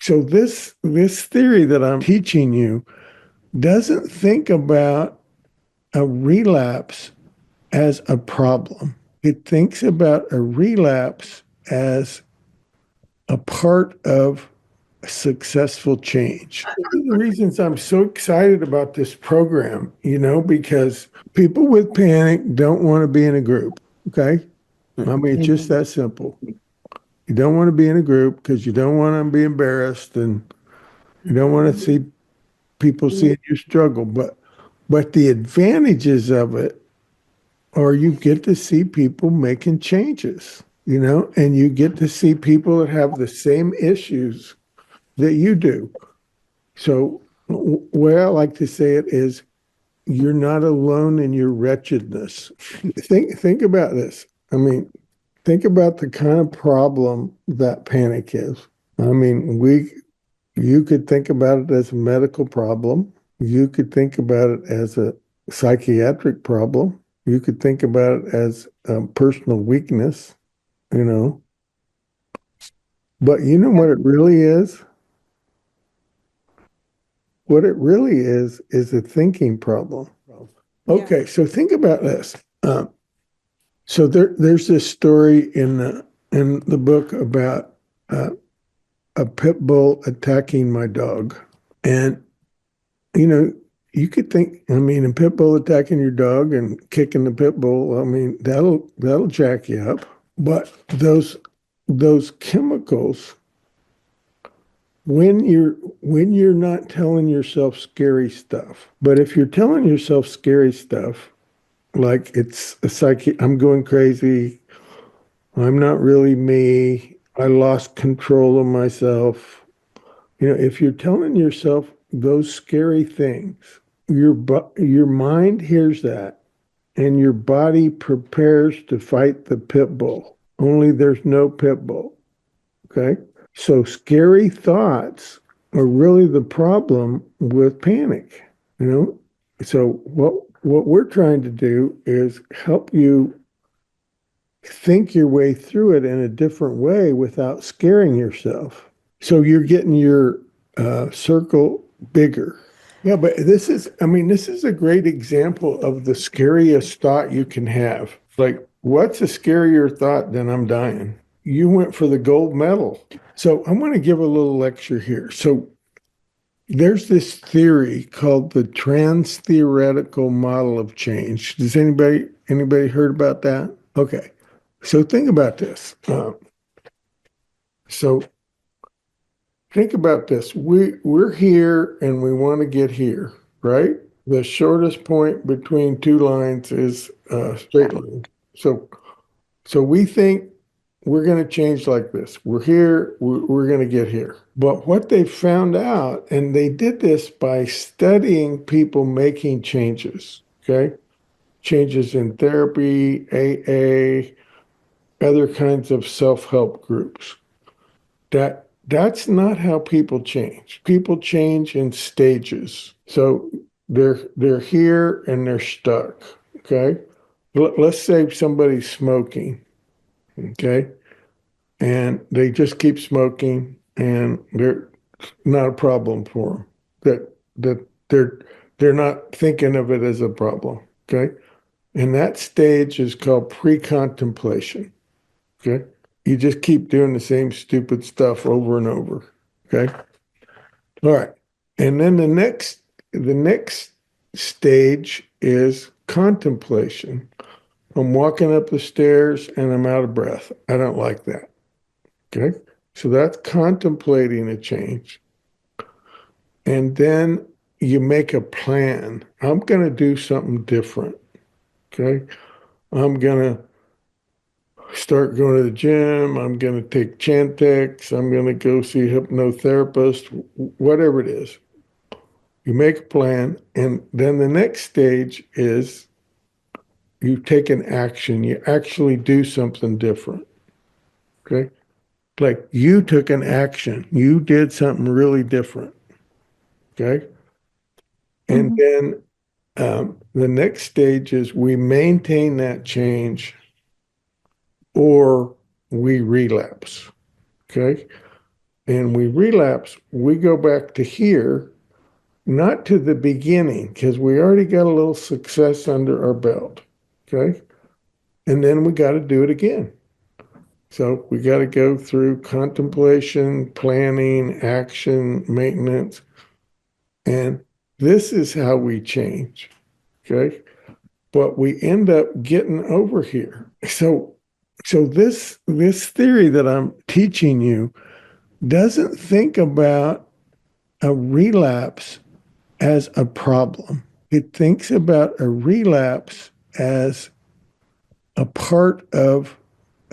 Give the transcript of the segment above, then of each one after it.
So this theory that I'm teaching you doesn't think about a relapse as a problem. It thinks about a relapse as a part of successful change. One of the reasons I'm so excited about this program, because people with panic don't want to be in a group. Okay. I mean, it's just that simple. You don't want to be in a group because you don't want to be embarrassed and you don't want to see people seeing you struggle. But the advantages of it are you get to see people making changes, and you get to see people that have the same issues that you do. So, way I like to say it is, you're not alone in your wretchedness. Think about this. I mean, think about the kind of problem that panic is. I mean, you could think about it as a medical problem. You could think about it as a psychiatric problem. You could think about it as a personal weakness, you know. But you know what it really is? What it really is a thinking problem. Okay, so think about this. So there's this story in the book about a pit bull attacking my dog, and you know you could think, I mean, a pit bull attacking your dog and kicking the pit bull. I mean, that'll jack you up. But those chemicals, when you're not telling yourself scary stuff, but if you're telling yourself scary stuff, like it's a I'm going crazy, I'm not really me, I lost control of myself. If you're telling yourself those scary things, your mind hears that and your body prepares to fight the pit bull. Only there's no pit bull. Okay? So scary thoughts are really the problem with panic, you know? So what we're trying to do is help you think your way through it in a different way without scaring yourself. So you're getting your circle bigger. Yeah, but this is a great example of the scariest thought you can have. Like, what's a scarier thought than I'm dying? You went for the gold medal. So I'm going to give a little lecture here. So there's this theory called the trans-theoretical model of change. Does anybody heard about that? Okay. So think about this. So think about this. We're here and we want to get here, right? The shortest point between two lines is a straight line. So we think we're going to change like this. We're here, we're going to get here. But what they found out, and they did this by studying people making changes, okay? Changes in therapy, AA, other kinds of self-help groups. That's not how people change. People change in stages. So they're here and they're stuck. Okay. Let's say somebody's smoking. Okay. And they just keep smoking and they're not a problem for them. That they're not thinking of it as a problem. Okay. And that stage is called pre-contemplation. Okay. You just keep doing the same stupid stuff over and over. Okay. All right. And then the next stage is contemplation. I'm walking up the stairs and I'm out of breath. I don't like that. Okay. So that's contemplating a change. And then you make a plan. I'm going to do something different. Okay. I'm going to start going to the gym. I'm going to take Chantix. I'm going to go see a hypnotherapist, whatever it is. You make a plan. And then the next stage is you take an action. You actually do something different. Okay. Like you took an action. You did something really different. Okay. And then the next stage is we maintain that change or we relapse. Okay. and we relapse, we go back to here, not to the beginning, because we already got a little success under our belt. Okay. And then we got to do it again. So we got to go through contemplation, planning, action, maintenance. And this is how we change. Okay. But we end up getting over here. So this theory that I'm teaching you doesn't think about a relapse as a problem. It thinks about a relapse as a part of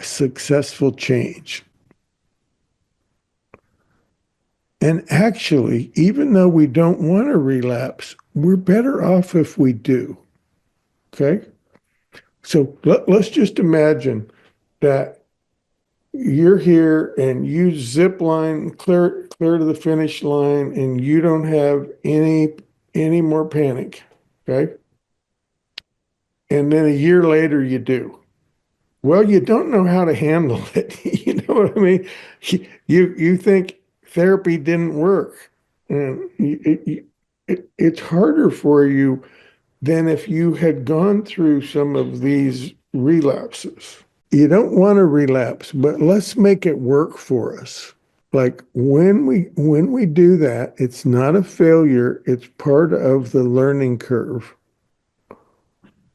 successful change. And actually, even though we don't want to relapse, we're better off if we do. Okay. So let's just imagine that you're here and you zip line clear to the finish line and you don't have any more panic. Okay. And then a year later you do. Well, you don't know how to handle it. You know what I mean? You think therapy didn't work, and it's harder for you than if you had gone through some of these relapses. You don't want to relapse, but let's make it work for us. Like when we do that, it's not a failure, it's part of the learning curve.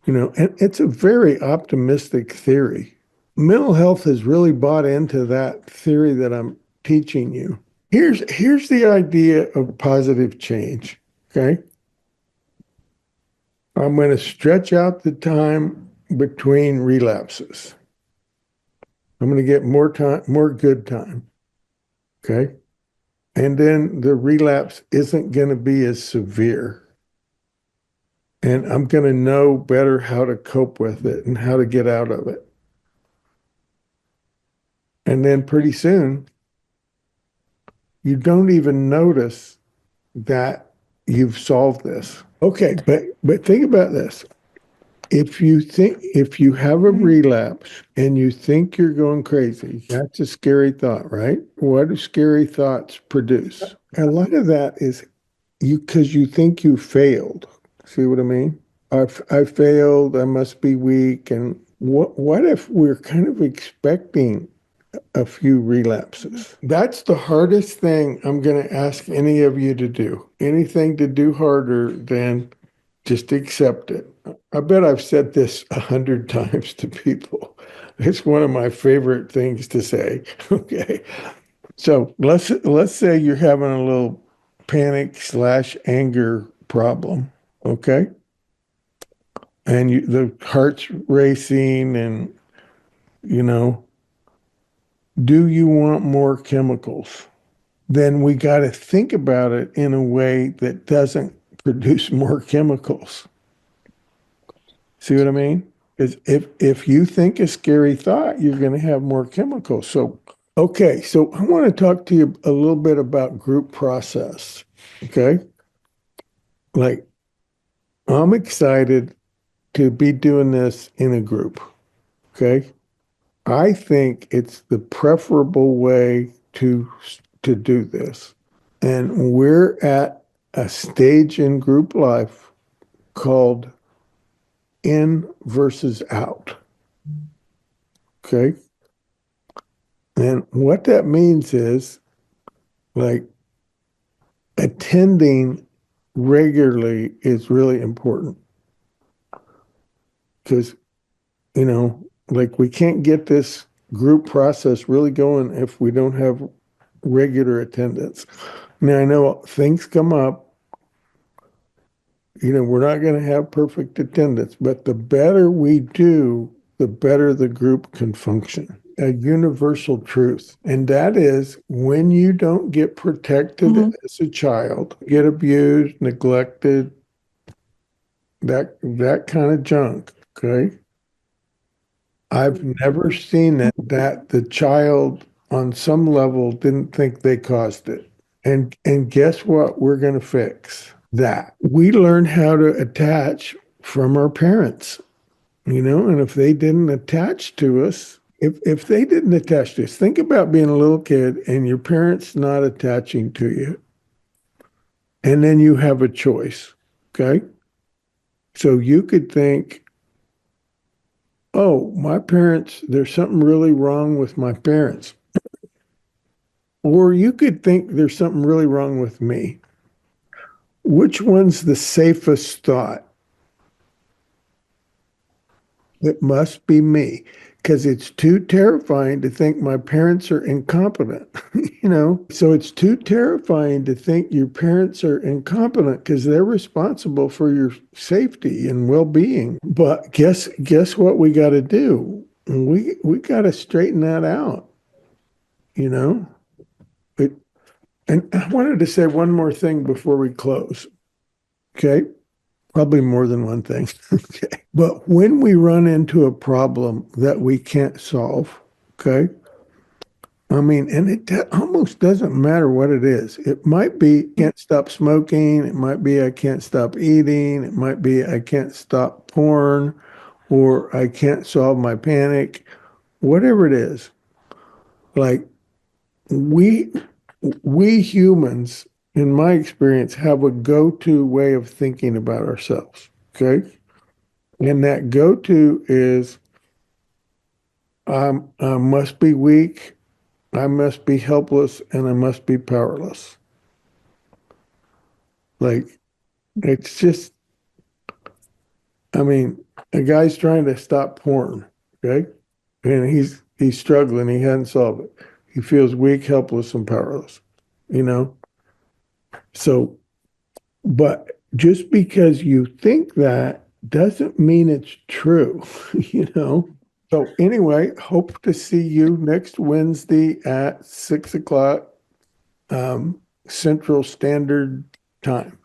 And it's a very optimistic theory. Mental health has really bought into that theory that I'm teaching you. Here's the idea of positive change. Okay. I'm going to stretch out the time between relapses. I'm going to get more time, more good time. Okay. And then the relapse isn't going to be as severe. And I'm going to know better how to cope with it and how to get out of it. And then pretty soon, you don't even notice that you've solved this. Okay, but think about this. If you have a relapse and you think you're going crazy, that's a scary thought, right? What do scary thoughts produce? A lot of that is because you think you failed. See what I mean? I failed, I must be weak. And what if we're kind of expecting a few relapses? That's the hardest thing I'm going to ask any of you to do. Anything to do harder than just accept it. I bet I've said this 100 times to people. It's one of my favorite things to say. Okay. So let's say you're having a little panic/anger problem. Okay. And the heart's racing and, you know, do you want more chemicals? Then we got to think about it in a way that doesn't produce more chemicals. See what I mean? Because if you think a scary thought, you're going to have more chemicals. So, okay, so I want to talk to you a little bit about group process. Okay. Like, I'm excited to be doing this in a group. Okay. I think it's the preferable way to do this. And we're at a stage in group life called in versus out. Okay. And what that means is like attending regularly is really important because, like we can't get this group process really going if we don't have regular attendance. Now, I know things come up. We're not going to have perfect attendance, but the better we do, the better the group can function. A universal truth. And that is when you don't get protected as a child, get abused, neglected, that kind of junk. Okay. I've never seen that the child on some level didn't think they caused it. And guess what we're going to fix? That. We learn how to attach from our parents, and if they didn't attach to us, if they didn't attach this, think about being a little kid and your parents not attaching to you, and then you have a choice. Okay. So you could think, oh, my parents, there's something really wrong with my parents. Or you could think there's something really wrong with me. Which one's the safest thought? It must be me because it's too terrifying to think my parents are incompetent, So it's too terrifying to think your parents are incompetent because they're responsible for your safety and well-being. But guess what we got to do? We got to straighten that out, you know? It, and I wanted to say one more thing before we close. Okay? Probably more than one thing. Okay. But when we run into a problem that we can't solve, okay, I mean, and almost doesn't matter what it is. It might be can't stop smoking. It might be I can't stop eating. It might be I can't stop porn, or I can't solve my panic. Whatever it is, like we we humans, in my experience, have a go-to way of thinking about ourselves. Okay. And that go-to is I must be weak, I must be helpless, and I must be powerless. Like it's just, I mean, a guy's trying to stop porn, okay? And he's struggling, he hadn't solved it. He feels weak, helpless, and powerless, you know? So, but just because you think that doesn't mean it's true, you know? So anyway, hope to see you next Wednesday at 6 o'clock Central Standard Time.